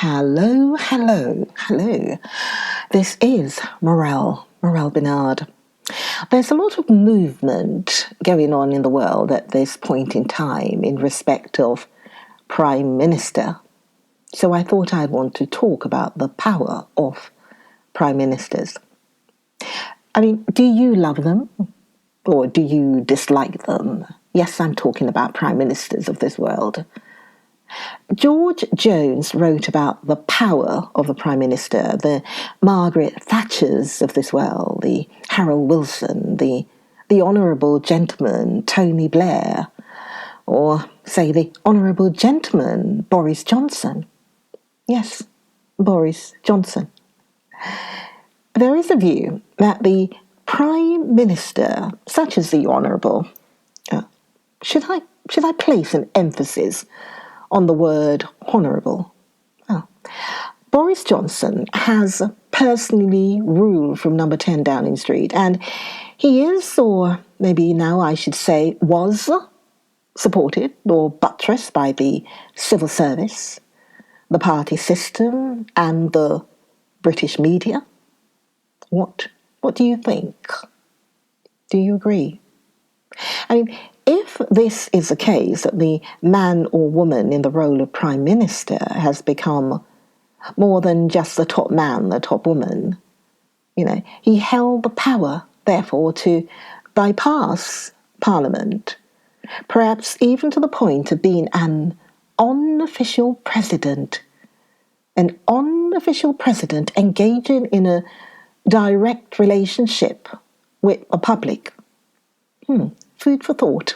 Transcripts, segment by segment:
Hello, hello, hello. This is Morel Benard. There's a lot of movement going on in the world at this point in time in respect of Prime Minister. So I thought I'd want to talk about the power of Prime Ministers. I mean, do you love them or do you dislike them? Yes, I'm talking about Prime Ministers of this world. George Jones wrote about the power of the Prime Minister, the Margaret Thatchers of this world, the Harold Wilson, the Honourable Gentleman Tony Blair, or, say, the Honourable Gentleman Boris Johnson. Yes, Boris Johnson. There is a view that the Prime Minister, such as the Honourable, should I place an emphasis on the word honourable? Boris Johnson has personally ruled from number 10 Downing Street, and he is, or maybe now I should say, was supported or buttressed by the civil service, the party system, and the British media. What do you think? Do you agree? I mean, if this is the case, that the man or woman in the role of Prime Minister has become more than just the top man, the top woman, he held the power, therefore, to bypass Parliament, perhaps even to the point of being an unofficial president. An unofficial president engaging in a direct relationship with the public. Food for thought.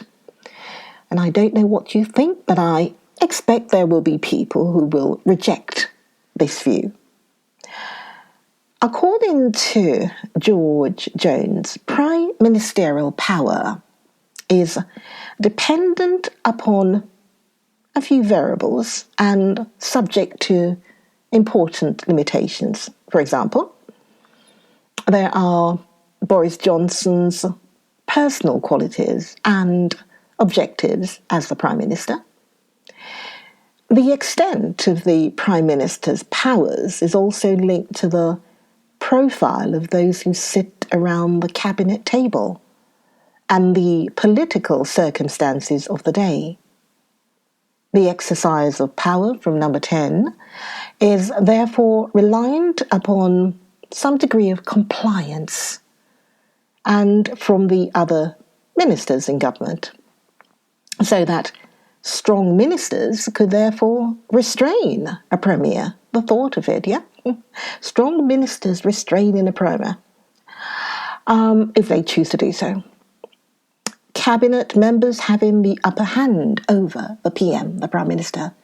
And I don't know what you think, but I expect there will be people who will reject this view. According to George Jones, prime ministerial power is dependent upon a few variables and subject to important limitations. For example, there are Boris Johnson's personal qualities and objectives as the Prime Minister. The extent of the Prime Minister's powers is also linked to the profile of those who sit around the cabinet table and the political circumstances of the day. The exercise of power from number 10 is therefore reliant upon some degree of compliance and from the other ministers in government, so that strong ministers could therefore restrain a premier. The thought of it, yeah? Strong ministers restraining a premier, if they choose to do so. Cabinet members having the upper hand over the PM, the Prime Minister.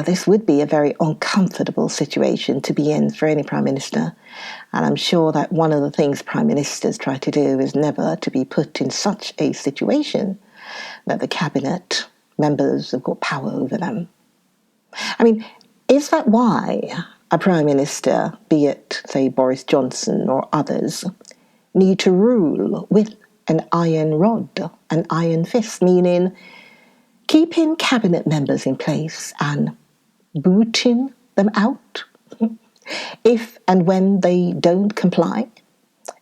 This would be a very uncomfortable situation to be in for any Prime Minister. And I'm sure that one of the things Prime Ministers try to do is never to be put in such a situation that the cabinet members have got power over them. I mean, is that why a Prime Minister, be it, say, Boris Johnson or others, need to rule with an iron rod, an iron fist, meaning keeping cabinet members in place and booting them out if and when they don't comply,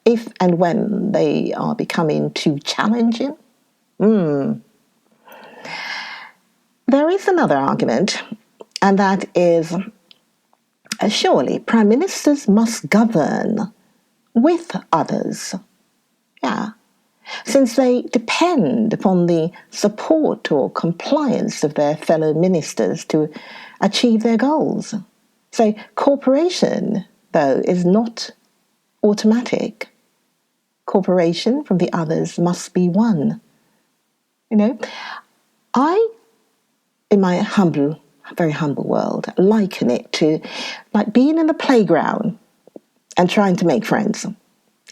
if and when they are becoming too challenging? There is another argument, and that is surely Prime Ministers must govern with others. Since they depend upon the support or compliance of their fellow ministers to achieve their goals. So cooperation, though, is not automatic. Cooperation from the others must be won. I, in my very humble world, liken it to like being in the playground and trying to make friends.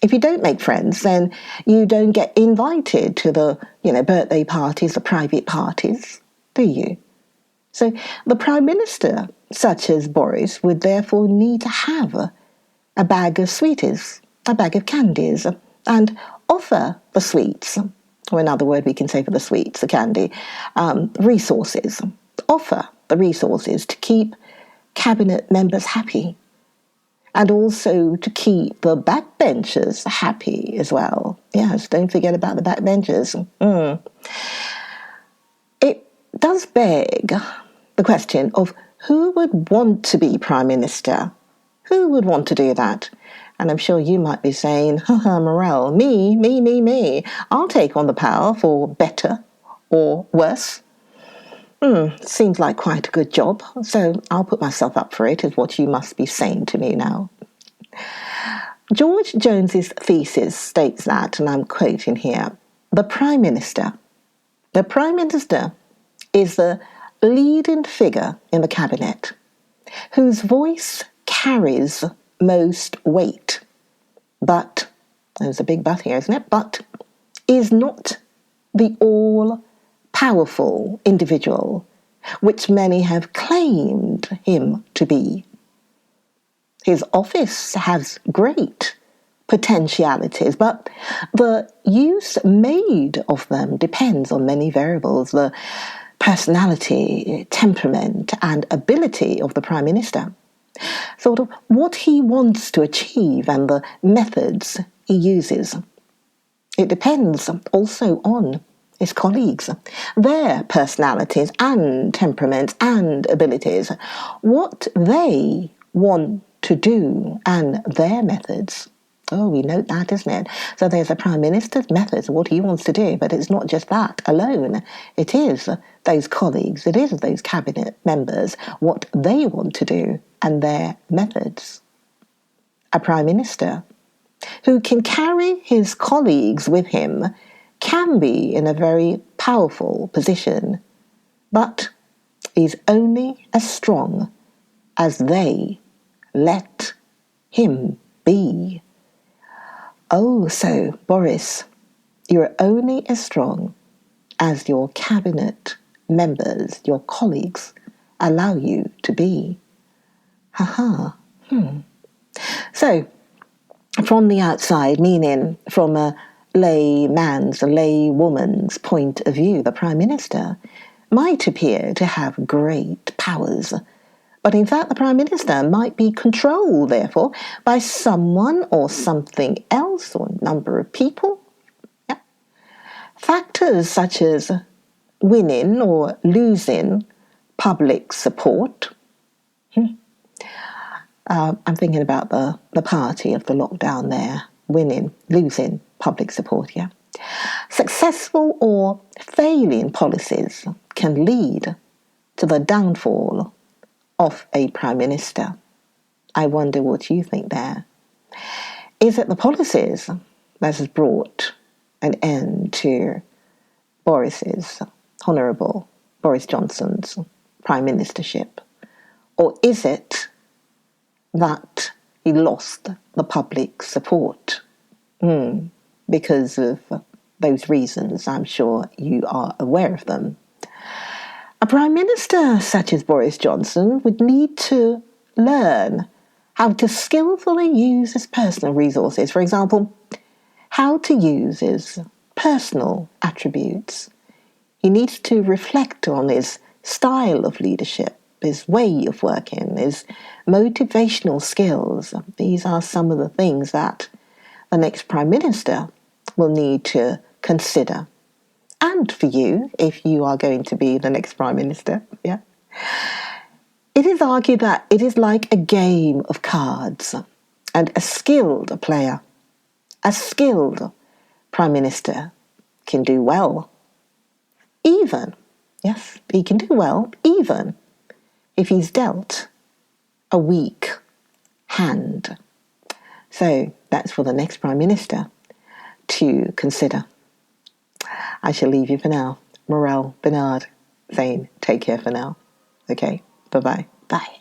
If you don't make friends, then you don't get invited to the, birthday parties or private parties, do you? So the Prime Minister, such as Boris, would therefore need to have a bag of sweeties, a bag of candies, and offer the sweets, or another word we can say for the sweets, the candy, resources. Offer the resources to keep cabinet members happy, and also to keep the backbenchers happy as well. Yes, don't forget about the backbenchers. It does beg the question of who would want to be Prime Minister? Who would want to do that? And I'm sure you might be saying, haha, Morel, me. I'll take on the power for better or worse. Seems like quite a good job, so I'll put myself up for it, is what you must be saying to me now. George Jones's thesis states that, and I'm quoting here, the Prime Minister is the leading figure in the cabinet, whose voice carries most weight, but, there's a big but here, isn't it? But is not the all-powerful individual which many have claimed him to be. His office has great potentialities, but the use made of them depends on many variables: the personality, temperament, and ability of the Prime Minister, sort of what he wants to achieve and the methods he uses. It depends also on his colleagues, their personalities and temperaments and abilities, what they want to do and their methods. Oh, we note that, isn't it? So there's a Prime Minister's methods, what he wants to do, but it's not just that alone. It is those colleagues, it is those cabinet members, what they want to do and their methods. A Prime Minister who can carry his colleagues with him can be in a very powerful position, but is only as strong as they let him be. Oh, so, Boris, you're only as strong as your cabinet members, your colleagues, allow you to be. So, from the outside, meaning from a laywoman's point of view, the Prime Minister might appear to have great powers. But in fact, the Prime Minister might be controlled, therefore, by someone or something else or a number of people. Yeah. Factors such as winning or losing public support. I'm thinking about the party of the lockdown there. Winning, losing public support, yeah. Successful or failing policies can lead to the downfall of a Prime Minister. I wonder what you think there. Is it the policies that has brought an end to Honourable Boris Johnson's Prime Ministership? Or is it that he lost the public support? Because of those reasons, I'm sure you are aware of them. A Prime Minister such as Boris Johnson would need to learn how to skillfully use his personal resources. For example, how to use his personal attributes. He needs to reflect on his style of leadership, his way of working, his motivational skills. These are some of the things that the next Prime Minister will need to consider. And for you, if you are going to be the next Prime Minister, yeah. It is argued that it is like a game of cards, and a skilled player, a skilled Prime Minister can do well. Even, yes, he can do well, even if he's dealt a weak hand. So that's for the next Prime Minister to consider. I shall leave you for now. Morel Benard saying take care for now. Okay, bye-bye. Bye.